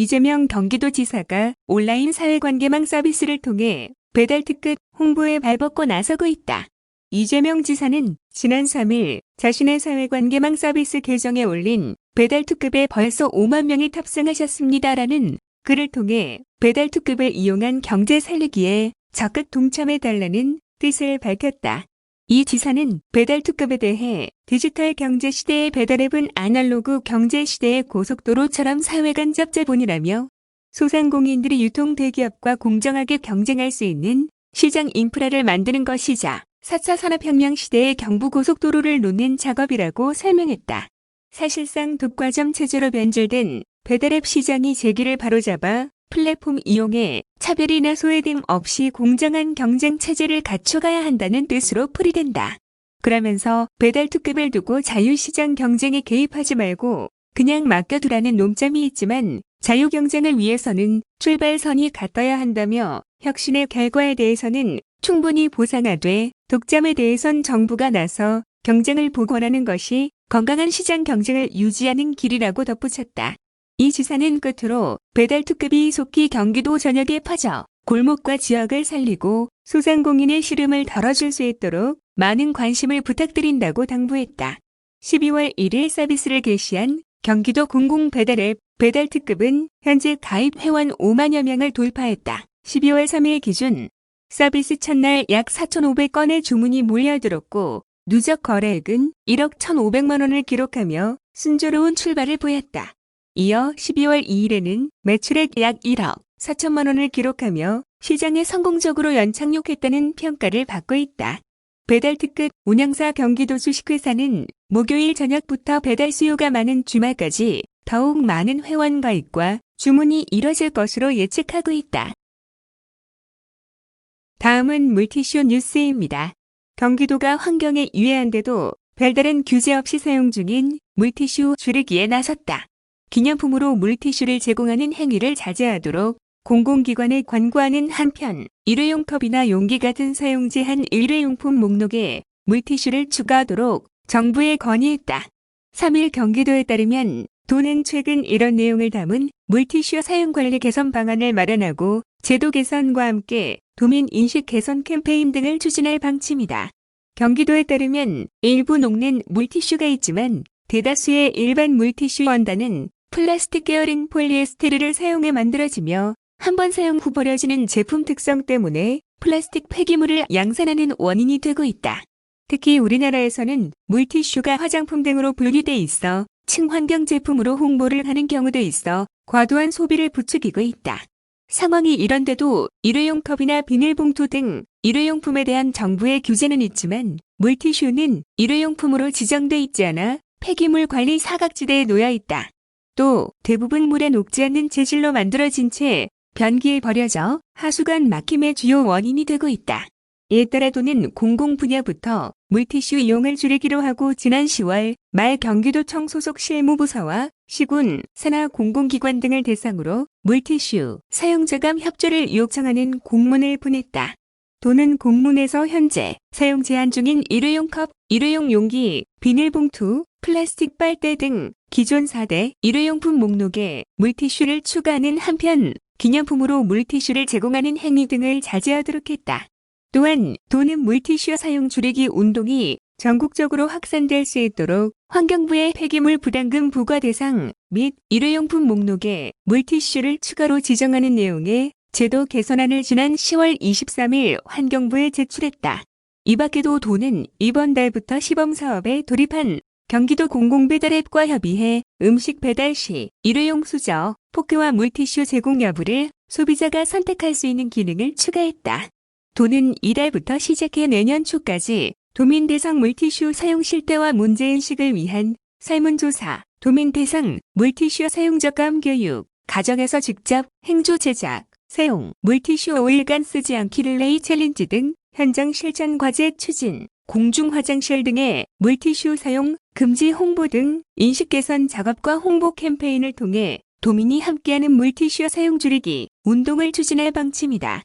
이재명 경기도지사가 온라인 사회관계망 서비스를 통해 배달 특급 홍보에 발벗고 나서고 있다. 이재명 지사는 지난 3일 자신의 사회관계망 서비스 계정에 올린 배달 특급에 벌써 5만 명이 탑승하셨습니다라는 글을 통해 배달 특급을 이용한 경제 살리기에 적극 동참해달라는 뜻을 밝혔다. 이 지사는 배달 특급에 대해 디지털 경제 시대의 배달앱은 아날로그 경제 시대의 고속도로처럼 사회 간 접재본이라며 소상공인들이 유통 대기업과 공정하게 경쟁할 수 있는 시장 인프라를 만드는 것이자 4차 산업혁명 시대의 경부고속도로를 놓는 작업이라고 설명했다. 사실상 독과점 체제로 변질된 배달앱 시장이 재기를 바로잡아 플랫폼 이용에 차별이나 소외됨 없이 공정한 경쟁 체제를 갖춰가야 한다는 뜻으로 풀이된다. 그러면서 배달 특급을 두고 자유시장 경쟁에 개입하지 말고 그냥 맡겨두라는 논점이 있지만 자유경쟁을 위해서는 출발선이 같아야 한다며 혁신의 결과에 대해서는 충분히 보상하되 독점에 대해선 정부가 나서 경쟁을 복원하는 것이 건강한 시장 경쟁을 유지하는 길이라고 덧붙였다. 이 지사는 끝으로 배달 특급이 속히 경기도 전역에 퍼져 골목과 지역을 살리고 소상공인의 시름을 덜어줄 수 있도록 많은 관심을 부탁드린다고 당부했다. 12월 1일 서비스를 개시한 경기도 공공배달앱 배달 특급은 현재 가입 회원 5만여 명을 돌파했다. 12월 3일 기준 서비스 첫날 약 4,500건의 주문이 몰려들었고 누적 거래액은 1억 1,500만 원을 기록하며 순조로운 출발을 보였다. 이어 12월 2일에는 매출액 약 1억 4천만 원을 기록하며 시장에 성공적으로 연착륙했다는 평가를 받고 있다. 배달 특급 운영사 경기도 주식회사는 목요일 저녁부터 배달 수요가 많은 주말까지 더욱 많은 회원 가입과 주문이 이뤄질 것으로 예측하고 있다. 다음은 물티슈 뉴스입니다. 경기도가 환경에 유해한데도 별다른 규제 없이 사용 중인 물티슈 줄이기에 나섰다. 기념품으로 물티슈를 제공하는 행위를 자제하도록 공공기관에 권고하는 한편 일회용 컵이나 용기 같은 사용 제한 일회용품 목록에 물티슈를 추가하도록 정부에 건의했다. 3일 경기도에 따르면 도는 최근 이런 내용을 담은 물티슈 사용관리 개선 방안을 마련하고 제도 개선과 함께 도민 인식 개선 캠페인 등을 추진할 방침이다. 경기도에 따르면 일부 녹는 물티슈가 있지만 대다수의 일반 물티슈 원단은 플라스틱 계열인 폴리에스테르를 사용해 만들어지며 한 번 사용 후 버려지는 제품 특성 때문에 플라스틱 폐기물을 양산하는 원인이 되고 있다. 특히 우리나라에서는 물티슈가 화장품 등으로 분류돼 있어 친환경 제품으로 홍보를 하는 경우도 있어 과도한 소비를 부추기고 있다. 상황이 이런데도 일회용 컵이나 비닐봉투 등 일회용품에 대한 정부의 규제는 있지만 물티슈는 일회용품으로 지정돼 있지 않아 폐기물 관리 사각지대에 놓여 있다. 또 대부분 물에 녹지 않는 재질로 만들어진 채 변기에 버려져 하수관 막힘의 주요 원인이 되고 있다. 이에 따라 도는 공공 분야부터 물티슈 이용을 줄이기로 하고 지난 10월 말 경기도청 소속 실무부서와 시군, 산하 공공기관 등을 대상으로 물티슈 사용저감 협조를 요청하는 공문을 보냈다. 도는 공문에서 현재 사용 제한 중인 일회용 컵, 일회용 용기, 비닐봉투, 플라스틱 빨대 등 기존 4대 일회용품 목록에 물티슈를 추가하는 한편 기념품으로 물티슈를 제공하는 행위 등을 자제하도록 했다. 또한 도는 물티슈 사용 줄이기 운동이 전국적으로 확산될 수 있도록 환경부의 폐기물 부담금 부과 대상 및 일회용품 목록에 물티슈를 추가로 지정하는 내용의 제도 개선안을 지난 10월 23일 환경부에 제출했다. 이 밖에도 도는 이번 달부터 시범사업에 돌입한 경기도 공공배달앱과 협의해 음식 배달 시 일회용 수저, 포크와 물티슈 제공 여부를 소비자가 선택할 수 있는 기능을 추가했다. 도는 이달부터 시작해 내년 초까지 도민 대상 물티슈 사용 실태와 문제인식을 위한 설문조사, 도민 대상 물티슈 사용저감 교육, 가정에서 직접 행주 제작, 사용, 물티슈 5일간 쓰지 않기 릴레이 챌린지 등 현장 실천 과제 추진, 공중화장실 등의 물티슈 사용 금지 홍보 등 인식 개선 작업과 홍보 캠페인을 통해 도민이 함께하는 물티슈 사용 줄이기 운동을 추진할 방침이다.